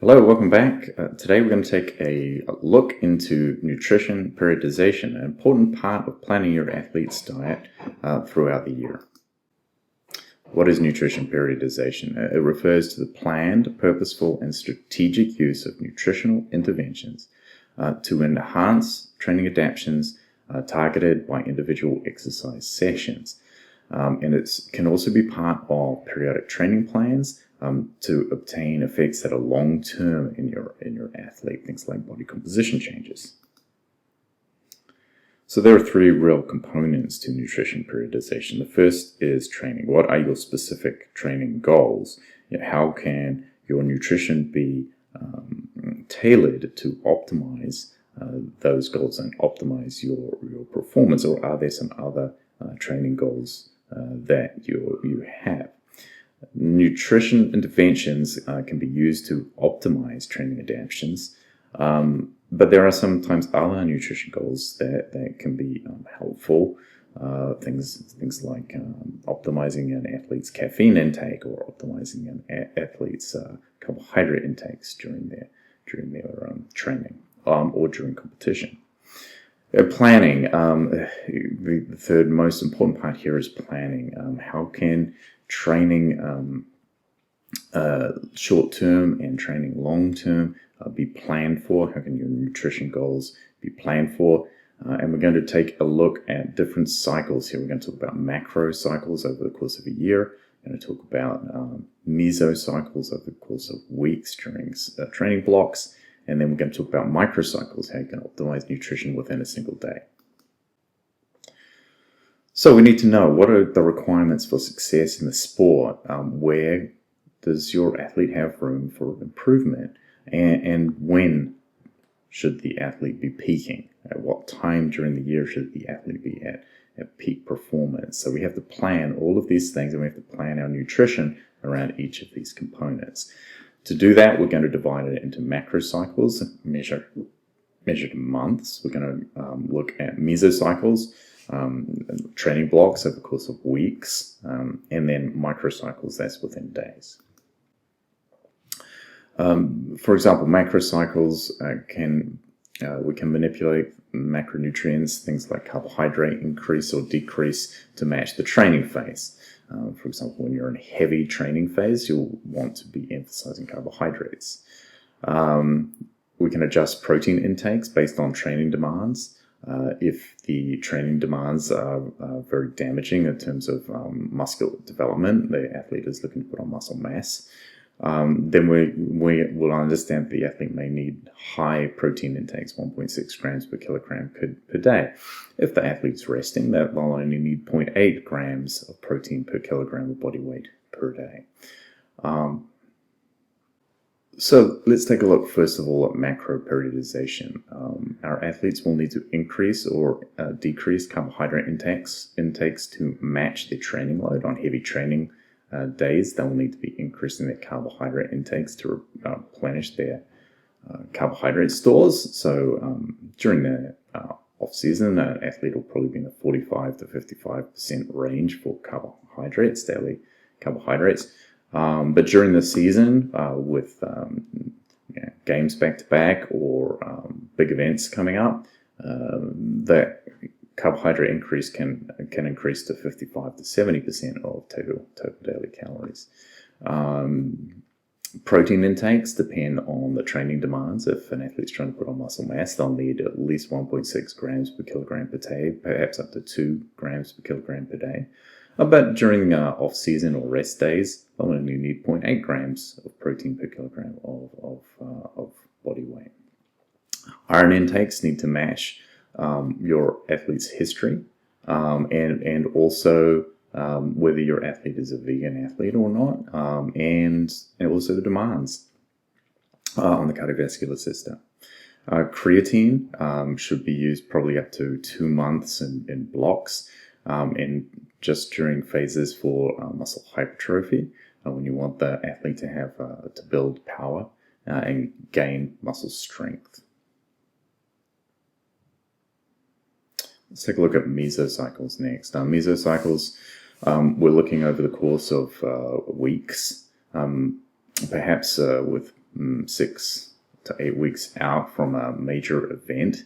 Hello, welcome back. Today we're going to take a look into nutrition periodization, an important part of planning your athlete's diet throughout the year. What is nutrition periodization? It refers to the planned, purposeful, and strategic use of nutritional interventions to enhance training adaptations targeted by individual exercise sessions. And it can also be part of periodic training plans to obtain effects that are long-term in your athlete, things like body composition changes. So there are three real components to nutrition periodization. The first is training. What are your specific training goals? How can your nutrition be tailored to optimize those goals and optimize your performance, or are there some other training goals that you have? Nutrition interventions can be used to optimize training adaptations, but there are sometimes other nutrition goals that can be helpful. Things like optimizing an athlete's caffeine intake or optimizing an athlete's carbohydrate intakes during their training or during competition. Planning. The third most important part here is planning. How can training short-term and training long-term be planned for? How can your nutrition goals be planned for? And we're going to take a look at different cycles here. We're going to talk about macro cycles over the course of a year. We're going to talk about mesocycles over the course of weeks during training blocks. And then we're going to talk about microcycles, how you can optimize nutrition within a single day. So we need to know, what are the requirements for success in the sport? Where does your athlete have room for improvement? And when should the athlete be peaking? At what time during the year should the athlete be at peak performance? So we have to plan all of these things, and we have to plan our nutrition around each of these components. To do that, we're going to divide it into macrocycles, measured in months. We're going to look at mesocycles, training blocks over the course of weeks, and then microcycles, that's within days. For example, macrocycles we can manipulate macronutrients, things like carbohydrate increase or decrease, to match the training phase. For example, when you're in a heavy training phase, you'll want to be emphasizing carbohydrates. We can adjust protein intakes based on training demands. If the training demands are very damaging in terms of muscle development, the athlete is looking to put on muscle mass, then we will understand the athlete may need high protein intakes, 1.6 grams per kilogram per day. If the athlete's resting, they'll only need 0.8 grams of protein per kilogram of body weight per day. So let's take a look first of all at macro periodization. Our athletes will need to increase or decrease carbohydrate intakes to match their training load. On heavy training days, they'll need to be increasing their carbohydrate intakes to replenish their carbohydrate stores. So during the off-season, an athlete will probably be in the 45 to 55% range for carbohydrates, daily carbohydrates. But during the season, with games back-to-back or big events coming up, that carbohydrate increase can increase to 55 to 70% of total daily calories. Protein intakes depend on the training demands. If an athlete's trying to put on muscle mass, they'll need at least 1.6 grams per kilogram per day, perhaps up to 2 grams per kilogram per day. But during off-season or rest days, they'll only need 0.8 grams of protein per kilogram of body weight. Iron intakes need to match your athlete's history and also whether your athlete is a vegan athlete or not, and also the demands on the cardiovascular system. Creatine should be used probably up to 2 months in blocks, and just during phases for muscle hypertrophy, when you want the athlete to have to build power and gain muscle strength. Let's take a look at mesocycles next. Mesocycles, we're looking over the course of weeks, perhaps with 6 to 8 weeks out from a major event,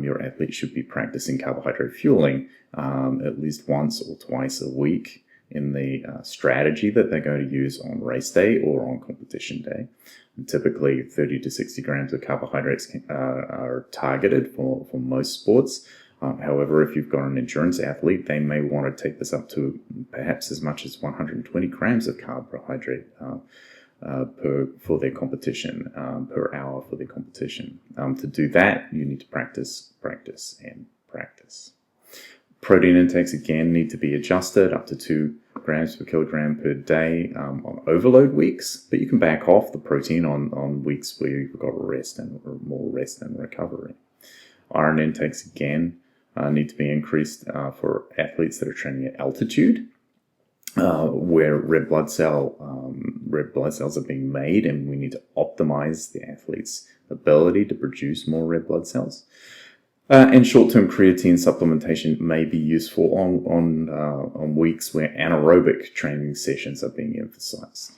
your athlete should be practicing carbohydrate fueling at least once or twice a week in the strategy that they're going to use on race day or on competition day. And typically 30 to 60 grams of carbohydrates are targeted for most sports. However, if you've got an endurance athlete, they may want to take this up to perhaps as much as 120 grams of carbohydrate for their competition, per hour for their competition. To do that, you need to practice, and practice. Protein intakes, again, need to be adjusted up to 2 grams per kilogram per day on overload weeks, but you can back off the protein on weeks where you've got more rest and recovery. Iron intakes, again, need to be increased for athletes that are training at altitude, where red blood cells are being made, and we need to optimize the athlete's ability to produce more red blood cells. And short-term creatine supplementation may be useful on weeks where anaerobic training sessions are being emphasized.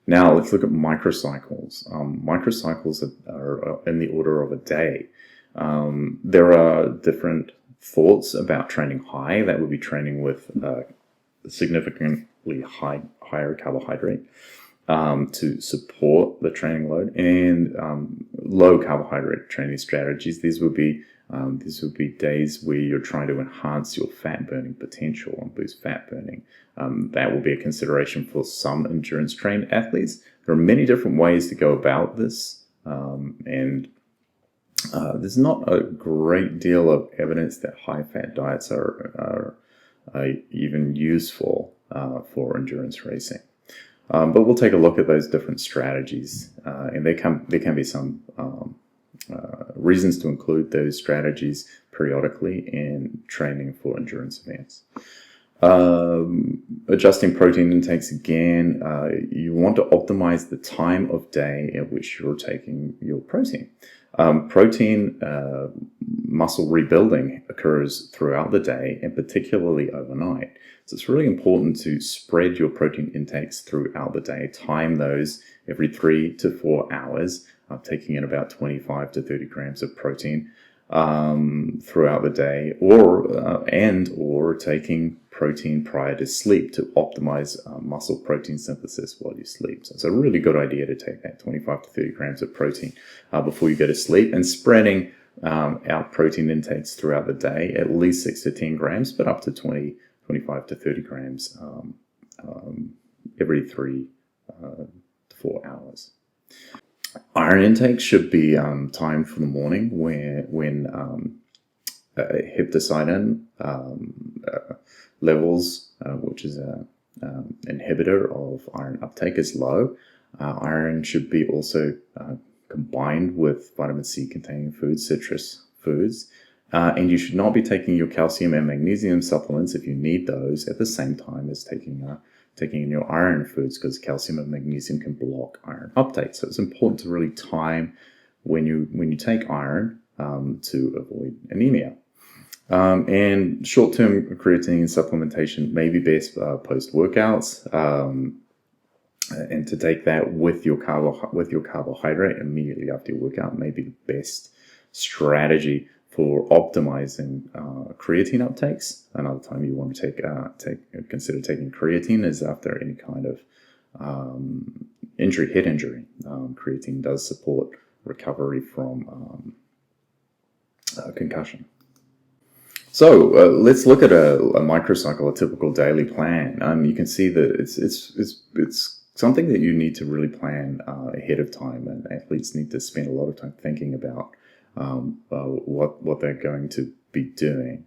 Now let's look at microcycles. Microcycles are in the order of a day. There are different thoughts about training high. That would be training with significantly higher carbohydrate to support the training load, and low carbohydrate training strategies. These would be days where you're trying to enhance your fat burning potential and boost fat burning. That will be a consideration for some endurance trained athletes. There are many different ways to go about this, and there's not a great deal of evidence that high fat diets are even useful for endurance racing. But we'll take a look at those different strategies, and there can be some reasons to include those strategies periodically in training for endurance events. Adjusting protein intakes, again, you want to optimize the time of day at which you're taking your protein. Protein muscle rebuilding occurs throughout the day, and particularly overnight. So it's really important to spread your protein intakes throughout the day. Time those every 3 to 4 hours, taking in about 25 to 30 grams of protein throughout the day, or taking protein prior to sleep to optimize muscle protein synthesis while you sleep. So it's a really good idea to take that 25 to 30 grams of protein before you go to sleep, and spreading out protein intakes throughout the day, at least 6 to 10 grams, but up to 25 to 30 grams every 3 to 4 hours. Iron intake should be timed for the morning when heptacinin levels, which is an inhibitor of iron uptake, is low. Iron should be also combined with vitamin C containing foods, citrus foods. And you should not be taking your calcium and magnesium supplements, if you need those, at the same time as taking in your iron foods, because calcium and magnesium can block iron uptake. So it's important to really time when you take iron to avoid anemia. And short-term creatine supplementation may be best post-workouts, and to take that with your carbohydrate immediately after your workout may be the best strategy for optimizing creatine uptakes. Another time you want to consider taking creatine is after any kind of head injury. Creatine does support recovery from concussion. So let's look at a microcycle, a typical daily plan. You can see that it's something that you need to really plan ahead of time, and athletes need to spend a lot of time thinking about what they're going to be doing.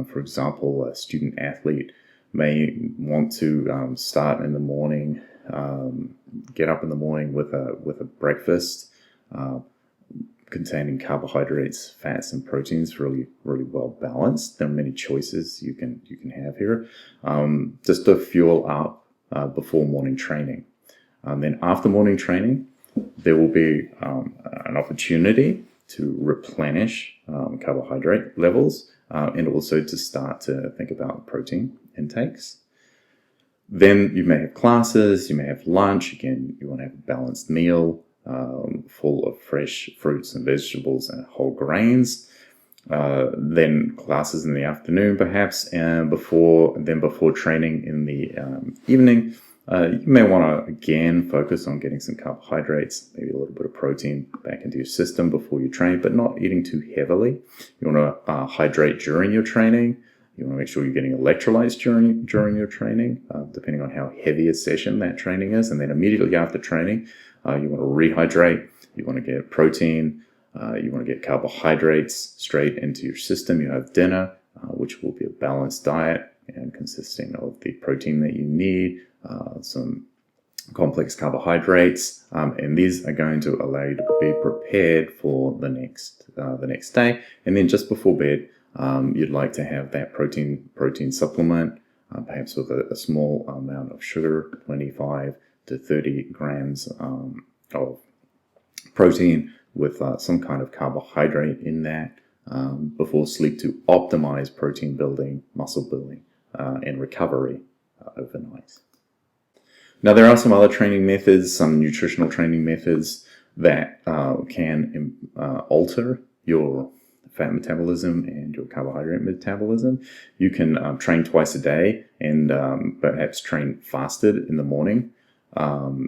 For example, a student athlete may want to start in the morning, get up in the morning with a breakfast containing carbohydrates, fats, and proteins, really well balanced. There are many choices you can have here, just to fuel up before morning training. Then after morning training, there will be an opportunity to replenish carbohydrate levels, and also to start to think about protein intakes. Then you may have classes, you may have lunch. Again, you want to have a balanced meal full of fresh fruits and vegetables and whole grains. Then classes in the afternoon, perhaps, and before training in the evening. You may want to again focus on getting some carbohydrates, maybe a little bit of protein back into your system before you train, but not eating too heavily. You want to hydrate during your training. You want to make sure you're getting electrolytes during your training, depending on how heavy a session that training is. And then immediately after training, you want to rehydrate. You want to get protein. You want to get carbohydrates straight into your system. You have dinner, which will be a balanced diet and consisting of the protein that you need, some complex carbohydrates, and these are going to allow you to be prepared for the next day. And then just before bed, you'd like to have that protein supplement, perhaps with a small amount of sugar, 25 to 30 grams of protein with some kind of carbohydrate in that before sleep to optimize protein building, muscle building, and recovery overnight. Now, there are some other training methods, some nutritional training methods that can alter your fat metabolism and your carbohydrate metabolism. You can train twice a day and perhaps train fasted in the morning.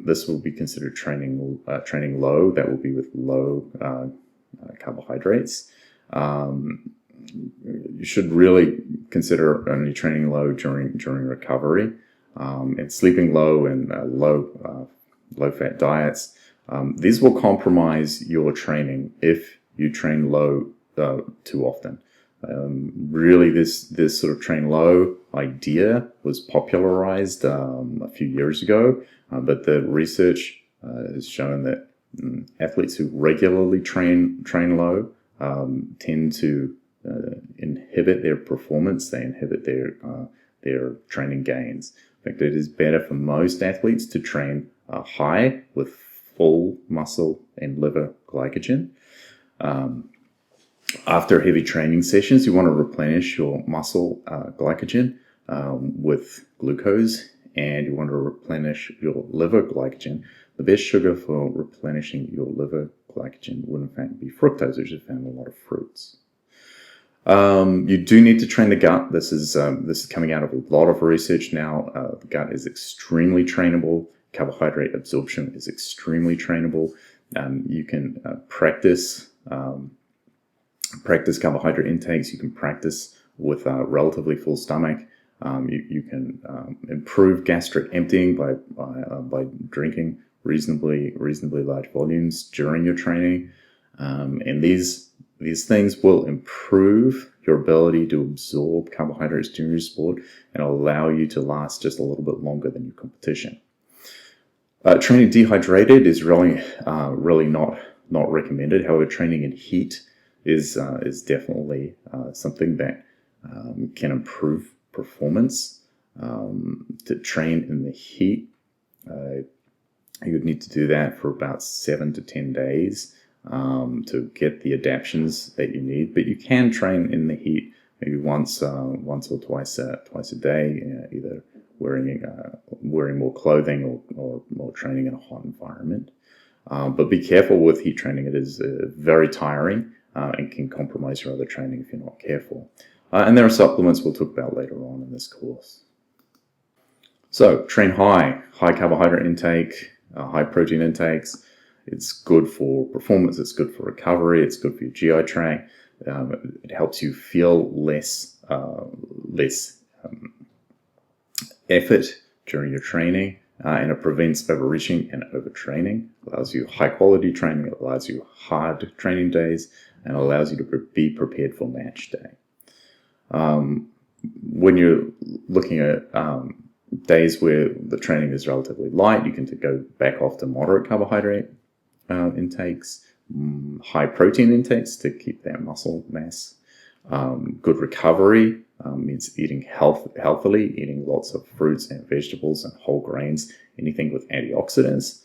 This will be considered training low. That will be with low carbohydrates. You should really consider only training low during recovery. And sleeping low and low fat diets. These will compromise your training if you train low too often. Really, this sort of train low idea was popularized a few years ago, but the research has shown that athletes who regularly train low tend to inhibit their performance. They inhibit their training gains. In fact, it is better for most athletes to train high with full muscle and liver glycogen. After heavy training sessions, you want to replenish your muscle glycogen with glucose, and you want to replenish your liver glycogen. The best sugar for replenishing your liver glycogen would in fact be fructose, which is found in a lot of fruits. You do need to train the gut. This is coming out of a lot of research now. The gut is extremely trainable. Carbohydrate absorption is extremely trainable. You can practice carbohydrate intakes. You can practice with a relatively full stomach. You can improve gastric emptying by drinking reasonably large volumes during your training, and these things will improve your ability to absorb carbohydrates during your sport and allow you to last just a little bit longer than your competition. Training dehydrated is really not recommended. However, training in heat is definitely something that can improve performance. To train in the heat, you would need to do that for about 7 to 10 days. To get the adaptions that you need, but you can train in the heat maybe once or twice a day, either wearing more clothing or training in a hot environment. But be careful with heat training; it is very tiring and can compromise your other training if you're not careful. And there are supplements we'll talk about later on in this course. So train high carbohydrate intake, high protein intakes. It's good for performance, it's good for recovery, it's good for your GI tract. It helps you feel less effort during your training, and it prevents overreaching and overtraining. It allows you high quality training, it allows you hard training days, and allows you to be prepared for match day. When you're looking at days where the training is relatively light, you can go back off to moderate carbohydrate intakes, high protein intakes to keep that muscle mass. Good recovery means eating healthily, eating lots of fruits and vegetables and whole grains, anything with antioxidants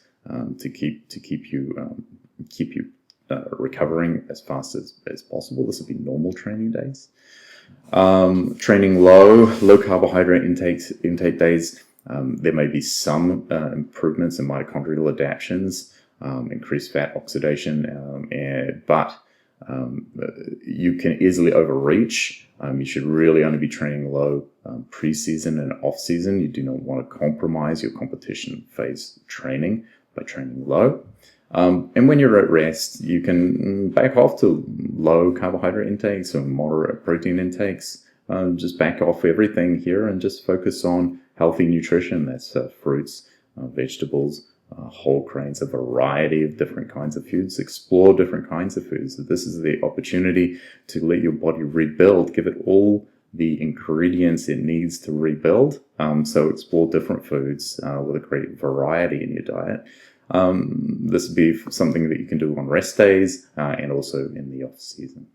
to keep you recovering as fast as possible. This would be normal training days. Training low carbohydrate intake days There may be some improvements in mitochondrial adaptations, increased fat oxidation, but you can easily overreach. You should really only be training low pre-season and off-season. You do not want to compromise your competition phase training by training low. And when you're at rest, you can back off to low carbohydrate intakes or moderate protein intakes. Just back off everything here and just focus on healthy nutrition. That's fruits, vegetables, whole grains, a variety of different kinds of foods. Explore different kinds of foods. This is the opportunity to let your body rebuild, give it all the ingredients it needs to rebuild. So explore different foods with a great variety in your diet. This would be something that you can do on rest days and also in the off season.